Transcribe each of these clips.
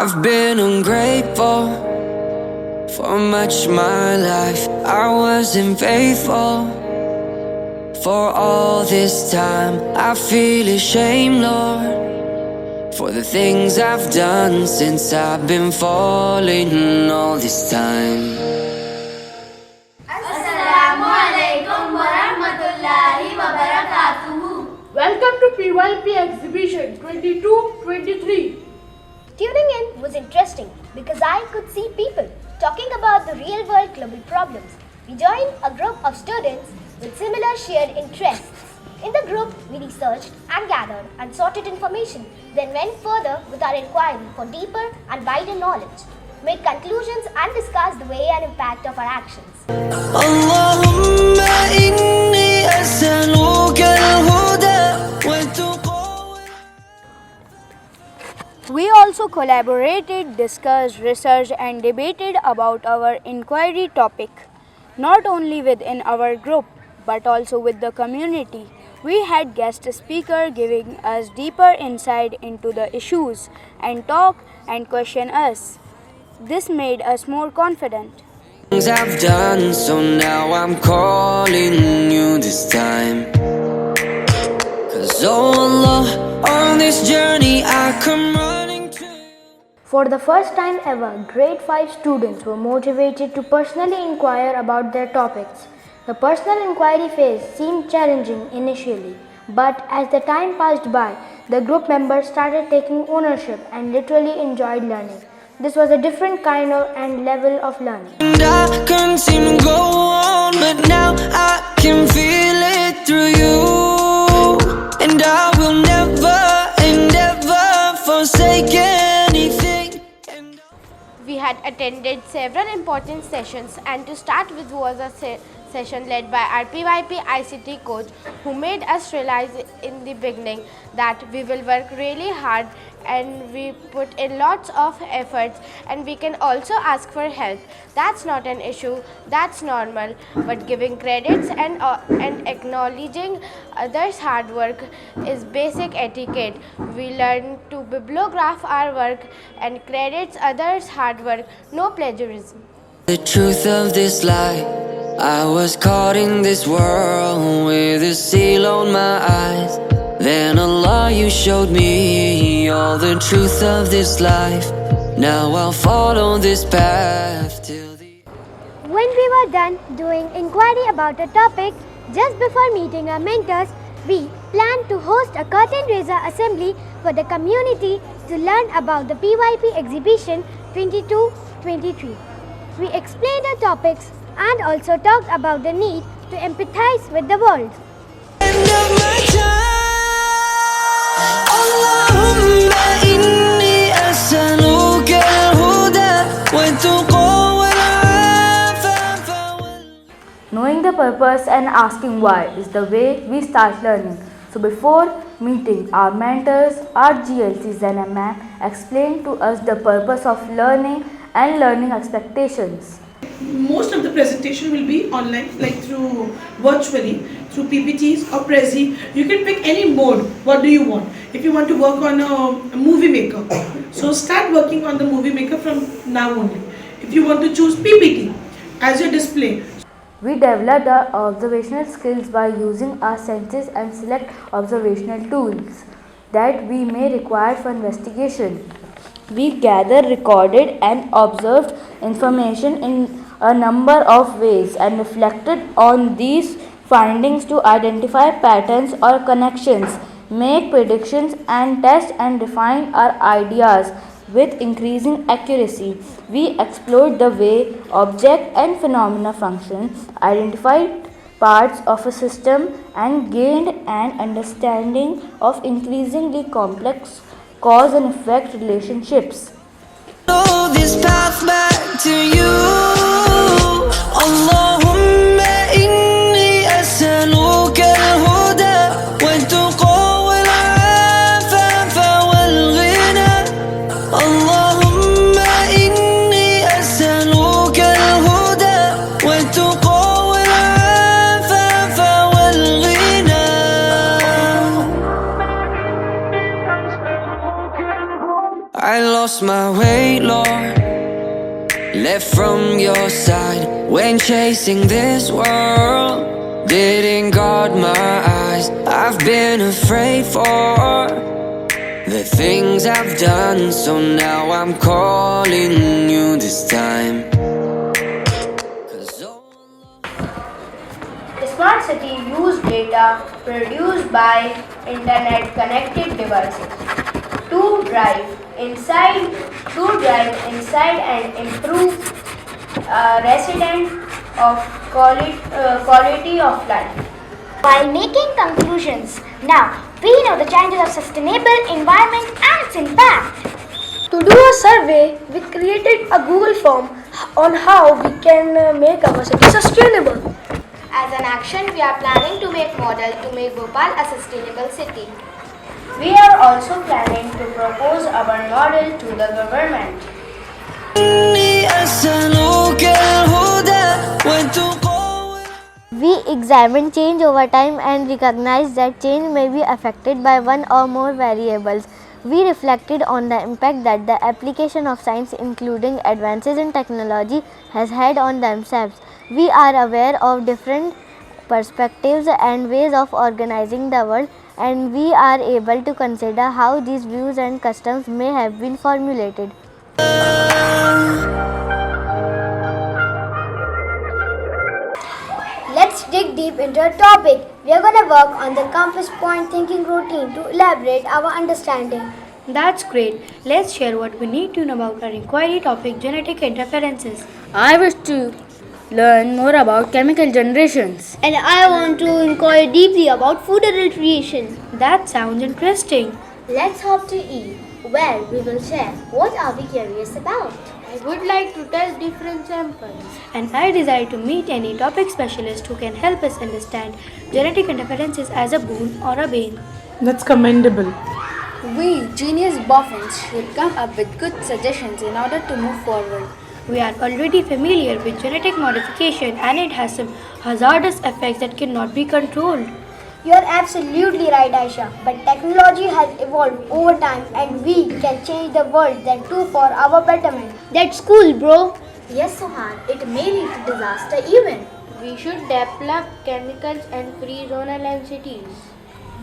I've been ungrateful for much my life. I wasn't faithful for all this time. I feel ashamed, Lord, for the things I've done since I've been falling all this time. Assalamualaikum warahmatullahi wabarakatuh. Welcome to Pypx exhibition 22-23. Tuning in was interesting because I could see people talking about the real world global problems. We joined a group of students with similar shared interests. In the group, we researched and gathered and sorted information, then went further with our inquiry for deeper and wider knowledge, made conclusions and discussed the way and impact of our actions. Allahumma inni as'aluka al-huda wa tuqa. We also collaborated, discussed, researched and debated about our inquiry topic, not only within our group but also with the community. We had guest speaker giving us deeper insight into the issues and talk and question us. This made us more confident. Things I've done, so now I'm calling you this time. 'Cause oh Allah, on this journey I come running to. For the first time ever, grade 5 students were motivated to personally inquire about their topics. The personal inquiry phase seemed challenging initially, but as the time passed by, the group members started taking ownership and literally enjoyed learning. This was a different kind of and level of learning. And I couldn't seem to go on, but now I can feel it through you. And I will never and ever forsake anything. We had attended several important sessions, and to start with was a session led by our PYP ICT coach, who made us realize in the beginning that we will work really hard and we put in lots of efforts, and we can also ask for help. That's not an issue, that's normal, but giving credits and acknowledging others' hard work is basic etiquette. We learn to bibliograph our work and credits others' hard work, no plagiarism. The truth of this life, I was caught in this world with a seal on my eyes. Then Allah, you showed me all the truth of this life. Now I'll follow this path till the... When we were done doing inquiry about a topic, just before meeting our mentors, we planned to host a curtain raiser assembly for the community to learn about the PYP exhibition 22-23. We explained our topics and also talked about the need to empathize with the world. End of my time. Allahumma inni as'aluka al-huda wa tuqa wal-afafa wal... Knowing the purpose and asking why is the way we start learning. So before meeting our mentors, our GLC Zana ma'am explained to us the purpose of learning and learning expectations. Most of the presentation will be online, like through virtually, through PPTs or Prezi. You can pick any mode. What do you want? If you want to work on a movie maker, so start working on the movie maker from now only. If you want to choose PPT as your display. We developed our observational skills by using our senses and select observational tools that we may require for investigation. We gathered, recorded and observed information in a number of ways and reflected on these findings to identify patterns or connections, make predictions and test and refine our ideas with increasing accuracy. We explored the way object and phenomena function, identified parts of a system and gained an understanding of increasingly complex cause and effect relationships. Know this path back to you. Allahumma inni as'aluka al-huda wa tuqa wal-afafa wal-ghina. Allahumma inni as'aluka al-huda wa tuqa wal-afafa wal-ghina. I lost my way left from your side when chasing this world didn't guard my eyes. I've been afraid for the things I've done, so now I'm calling you this time. Smart city use data produced by internet connected devices to drive inside and improve resident of quality of life. While making conclusions, now we know the challenges of sustainable environment and its impact. To do a survey, we created a Google form on how we can make our city sustainable. As an action, we are planning to make model to make Bhopal a sustainable city. We are also planning to propose our model to the government. We examine change over time and recognize that change may be affected by one or more variables. We reflected on the impact that the application of science, including advances in technology, has had on themselves. We are aware of different perspectives and ways of organizing the world, and we are able to consider how these views and customs may have been formulated. Let's dig deep into a topic. We are going to work on the compass point thinking routine to elaborate our understanding. That's great. Let's share what we need to know about our inquiry topic, genetic interferences. I wish to learn more about chemical generations. And I want to inquire deeply about food adulteration. That sounds interesting. Let's hop to E, where we will share what are we curious about. I would like to test different samples. And I desire to meet any topic specialist who can help us understand genetic interferences as a boon or a bane. That's commendable. We, genius boffins, should come up with good suggestions in order to move forward. We are already familiar with genetic modification and it has some hazardous effects that cannot be controlled. You are absolutely right, Aisha. But technology has evolved over time and we can change the world then too for our betterment. That's cool, bro. Yes, Sohan, it may lead to disaster even. We should develop chemicals and free zonal in cities.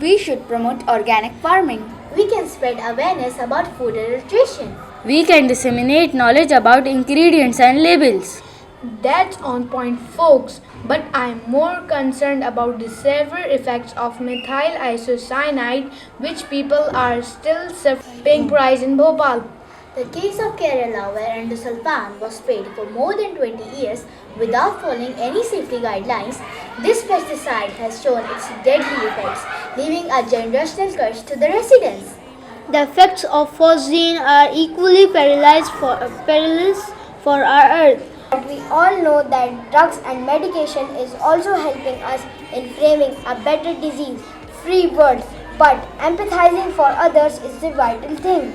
We should promote organic farming. We can spread awareness about food adulteration. We can disseminate knowledge about ingredients and labels. That's on point, folks. But I'm more concerned about the severe effects of methyl isocyanide, which people are still paying price in Bhopal. The case of Kerala, where endosulfan was sprayed for more than 20 years without following any safety guidelines, this pesticide has shown its deadly effects, leaving a generational curse to the residents. The effects of phosgene are equally perilous for our earth. But we all know that drugs and medication is also helping us in framing a better disease-free world. But empathizing for others is the vital thing.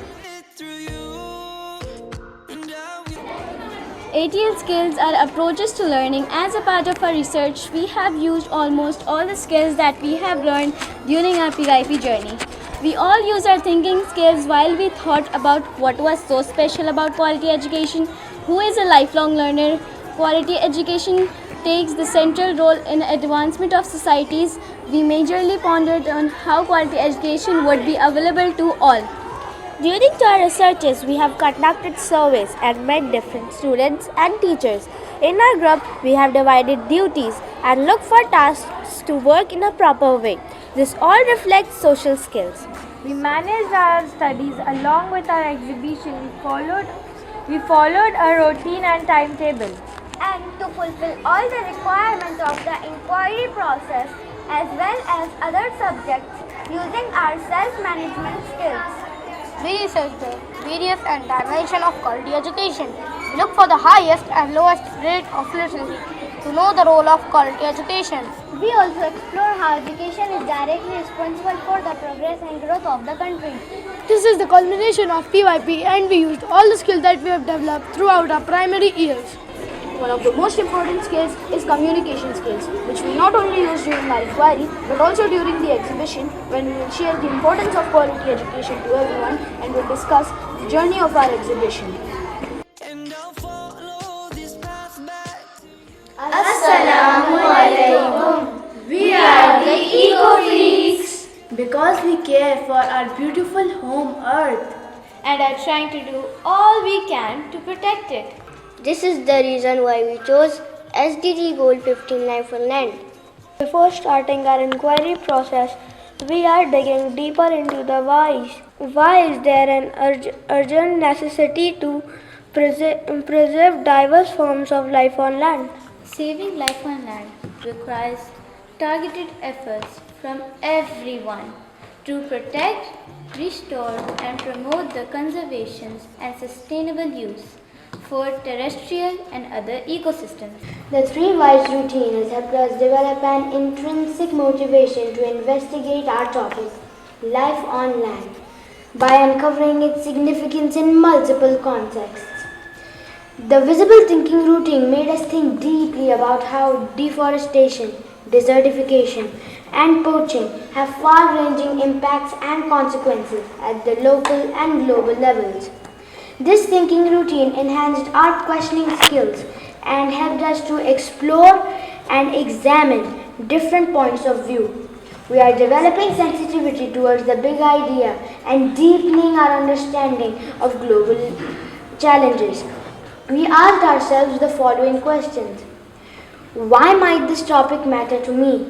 ATL skills are approaches to learning. As a part of our research, we have used almost all the skills that we have learned during our PYP journey. We all use our thinking skills while we thought about what was so special about quality education. Who is a lifelong learner? Quality education takes the central role in advancement of societies. We majorly pondered on how quality education would be available to all. During our researches, we have conducted surveys and met different students and teachers. In our group, we have divided duties and looked for tasks to work in a proper way. This all reflects social skills. We managed our studies along with our exhibition. We followed a routine and timetable. And to fulfill all the requirements of the inquiry process as well as other subjects using our self-management skills. We research the various and dimension of quality education. We look for the highest and lowest rate of literacy to know the role of quality education. We also explore how education is directly responsible for the progress and growth of the country. This is the culmination of PYP and we used all the skills that we have developed throughout our primary years. One of the most important skills is communication skills, which we not only use during our inquiry but also during the exhibition when we will share the importance of quality education to everyone and will discuss the journey of our exhibition. And I'll follow Assalamu alaikum. We are the Eco Freaks Because we care for our beautiful home earth and are trying to do all we can to protect it. This is the reason why we chose SDG Goal 15 Life on Land. Before starting our inquiry process, we are digging deeper into the whys. Why is there an urgent necessity to preserve diverse forms of life on land? Saving life on land requires targeted efforts from everyone to protect, restore, and promote the conservation and sustainable use for terrestrial and other ecosystems. The three whys routine has helped us develop an intrinsic motivation to investigate our topic, life on land, by uncovering its significance in multiple contexts. The visible thinking routine made us think deeply about how deforestation, desertification, and poaching have far-ranging impacts and consequences at the local and global levels. This thinking routine enhanced our questioning skills and helped us to explore and examine different points of view. We are developing sensitivity towards the big idea and deepening our understanding of global challenges. We asked ourselves the following questions. Why might this topic matter to me?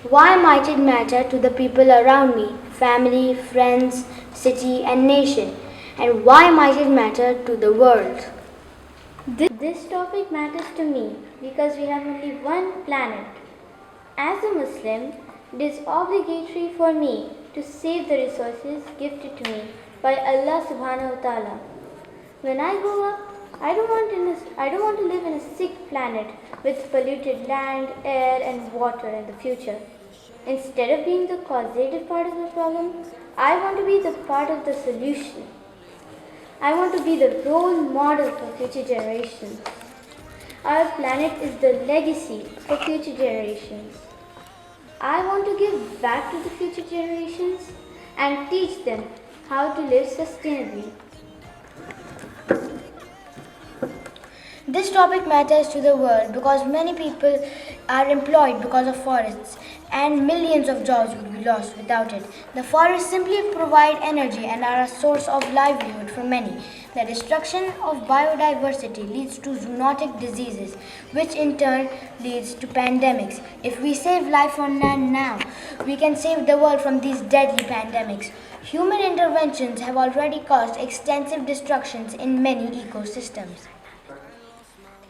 Why might it matter to the people around me, family, friends, city, and nation? And why might it matter to the world? This topic matters to me because we have only one planet. As a Muslim, it is obligatory for me to save the resources gifted to me by Allah subhanahu wa ta'ala. When I grow up, I don't want to live in a sick planet with polluted land, air, and water in the future. Instead of being the causative part of the problem, I want to be the part of the solution. I want to be the role model for future generations. Our planet is the legacy for future generations. I want to give back to the future generations and teach them how to live sustainably. This topic matters to the world because many people are employed because of forests and millions of jobs would be lost without it. The forests simply provide energy and are a source of livelihood for many. The destruction of biodiversity leads to zoonotic diseases, which in turn leads to pandemics. If we save life on land now, we can save the world from these deadly pandemics. Human interventions have already caused extensive destructions in many ecosystems.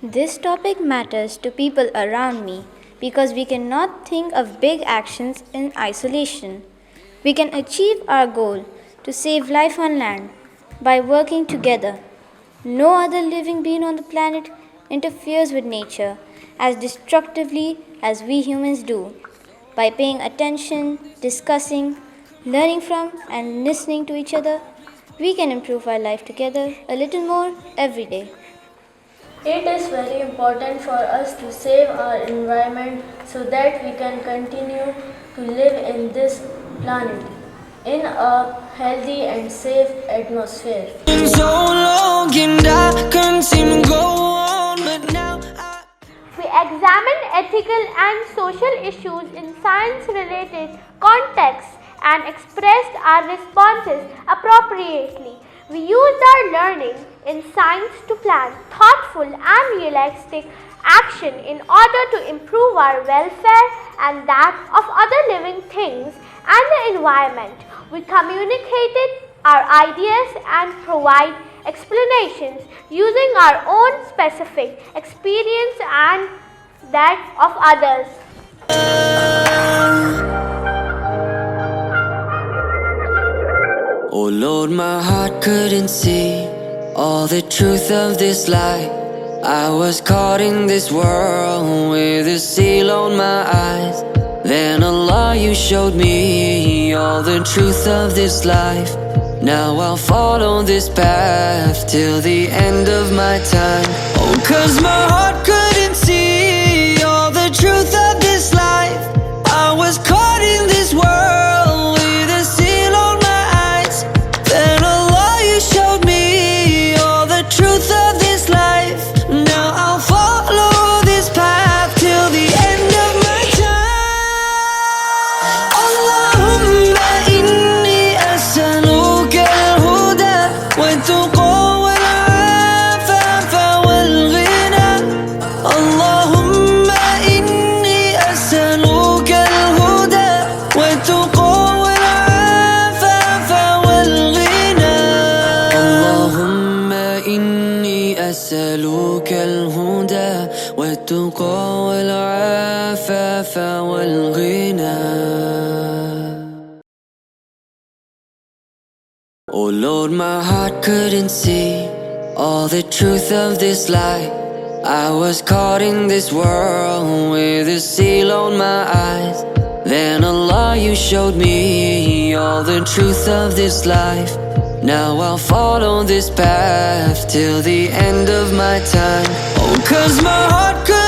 This topic matters to people around me because we cannot think of big actions in isolation. We can achieve our goal to save life on land by working together. No other living being on the planet interferes with nature as destructively as we humans do. By paying attention, discussing, learning from, and listening to each other, we can improve our life together a little more every day. It is very important for us to save our environment so that we can continue to live in this planet in a healthy and safe atmosphere. So long and I couldn't seem to go on, but now We examine ethical and social issues in science-related contexts and expressed our responses appropriately. We used our learning in science to plan thoughtful and realistic action in order to improve our welfare and that of other living things and the environment. We communicated our ideas and provide explanations using our own specific experience and that of others. oh Lord, my heart couldn't see all the truth of this life. I was caught in this world with a seal on my eyes. Then Allah, you showed me all the truth of this life. Now I'll follow this path till the end of my time. Oh, 'cause my heart couldn't see all the truth of this life. I was caught in this world with a seal on my eyes. Then Allah, you showed me all the truth of this life. Now I'll follow this path والهدى والتقى والعفاف والغنى. Oh Lord, my heart couldn't see all the truth of this life. I was caught in this world with a seal on my eyes. Then Allah, you showed me all the truth of this life. Now I'll follow this path till the end of my time. Oh, 'cause my heart could